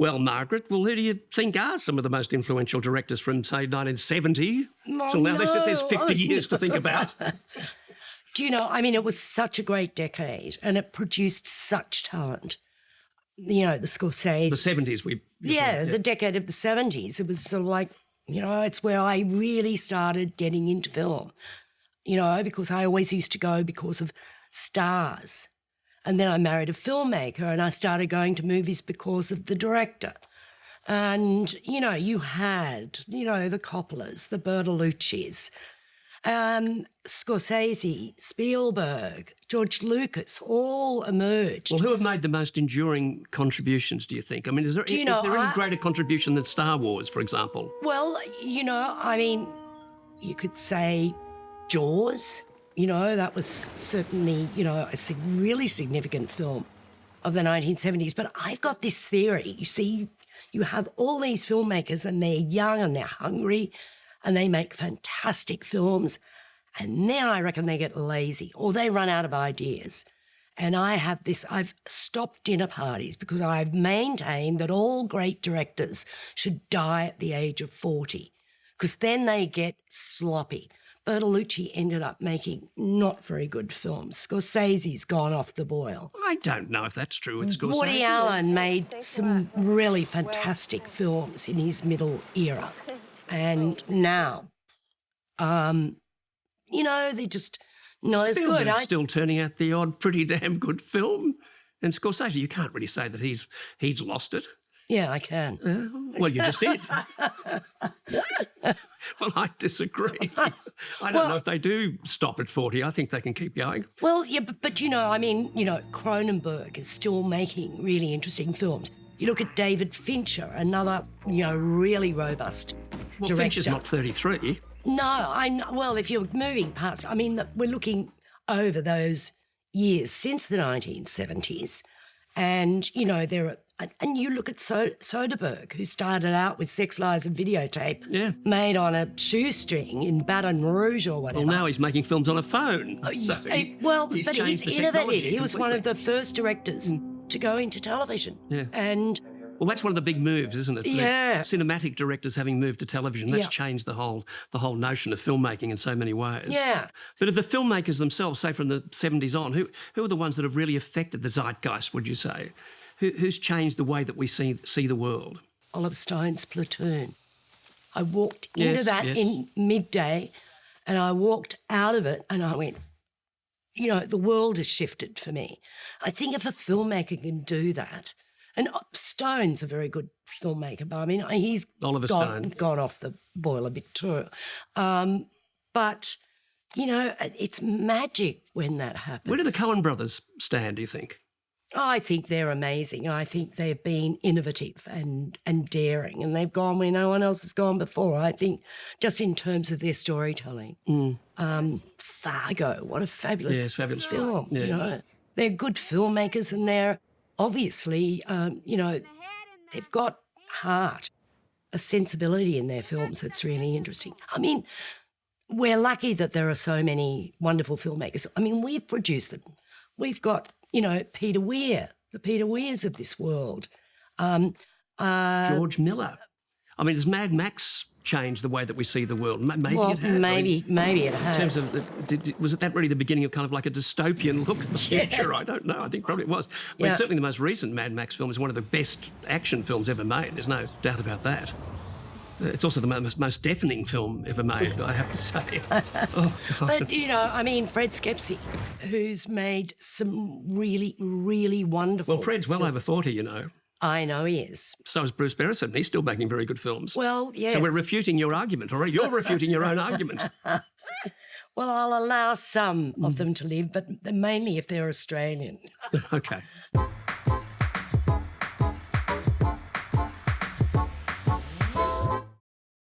Well, Margaret, who do you think are some of the most influential directors from, say, 1970 till now? There's 50 years to think about. Do you know, I mean, it was such a great decade and it produced such talent. You know, the Scorsese. The 70s, the decade of the 70s. It was sort of like, you know, it's where I really started getting into film, you know, because I always used to go because of stars. And then I married a filmmaker and I started going to movies because of the director. And, you know, you had, you know, the Coppolas, the Bertoluccis, Scorsese, Spielberg, George Lucas, all emerged. Well, who have made the most enduring contributions, do you think? I mean, is there any greater contribution than Star Wars, for example? Well, you know, I mean, you could say Jaws. You know, that was certainly, you know, a really significant film of the 1970s. But I've got this theory. You see, you have all these filmmakers and they're young and they're hungry and they make fantastic films. And then I reckon they get lazy or they run out of ideas. And I've stopped dinner parties because I've maintained that all great directors should die at the age of 40 because then they get sloppy. Bertolucci ended up making not very good films. Scorsese's gone off the boil. I don't know if that's true. It's Scorsese. Woody Allen made some really fantastic films in his middle era. And now, you know, they're just not as good. Still turning out the odd pretty damn good film. And Scorsese, you can't really say that he's lost it. Yeah, I can. Well, you just did. Well, I disagree. I don't know if they do stop at 40. I think they can keep going. Well, yeah, but you know, I mean, you know, Cronenberg is still making really interesting films. You look at David Fincher, another, you know, really robust director. Fincher's not 33. No, well, if you're moving past, I mean, we're looking over those years since the 1970s, and, you know, and you look at Soderbergh, who started out with Sex, Lies and Videotape, made on a shoestring in Baton Rouge or whatever. Well, now he's making films on a phone. But he's innovative. He was one of the first directors to go into television. Yeah. And well, that's one of the big moves, isn't it? Yeah. The cinematic directors having moved to television. That's changed the whole notion of filmmaking in so many ways. Yeah. But of the filmmakers themselves, say from the 70s on, who are the ones that have really affected the zeitgeist, would you say? Who's changed the way that we see the world? Oliver Stone's Platoon. I walked into that in midday and I walked out of it and I went, you know, the world has shifted for me. I think if a filmmaker can do that, and Stone's a very good filmmaker, but I mean, he's gone off the boil a bit too. But, you know, it's magic when that happens. Where do the Coen brothers stand, do you think? I think they're amazing. I think they've been innovative and daring, and they've gone where no one else has gone before. I think just in terms of their storytelling. Fargo, what a fabulous film. Yeah. You know, they're good filmmakers, and they're obviously, you know, they've got heart, a sensibility in their films that's really interesting. I mean, we're lucky that there are so many wonderful filmmakers. I mean, we've produced them. We've got, you know, Peter Weir, the Peter Weirs of this world. George Miller. I mean, has Mad Max changed the way that we see the world? Maybe it has. Maybe it has. In terms of, was that really the beginning of kind of like a dystopian look at the future? I don't know. I think probably it was. I mean, certainly the most recent Mad Max film is one of the best action films ever made. There's no doubt about that. It's also the most deafening film ever made, I have to say. Oh, God. But, you know, I mean, Fred Skepsey, who's made some really, really wonderful Well, Fred's well over 40, you know. I know he is. So is Bruce Beresford. He's still making very good films. Well, yes. So we're refuting your argument, or you're refuting your own argument. Well, I'll allow some of them to live, but mainly if they're Australian. Okay.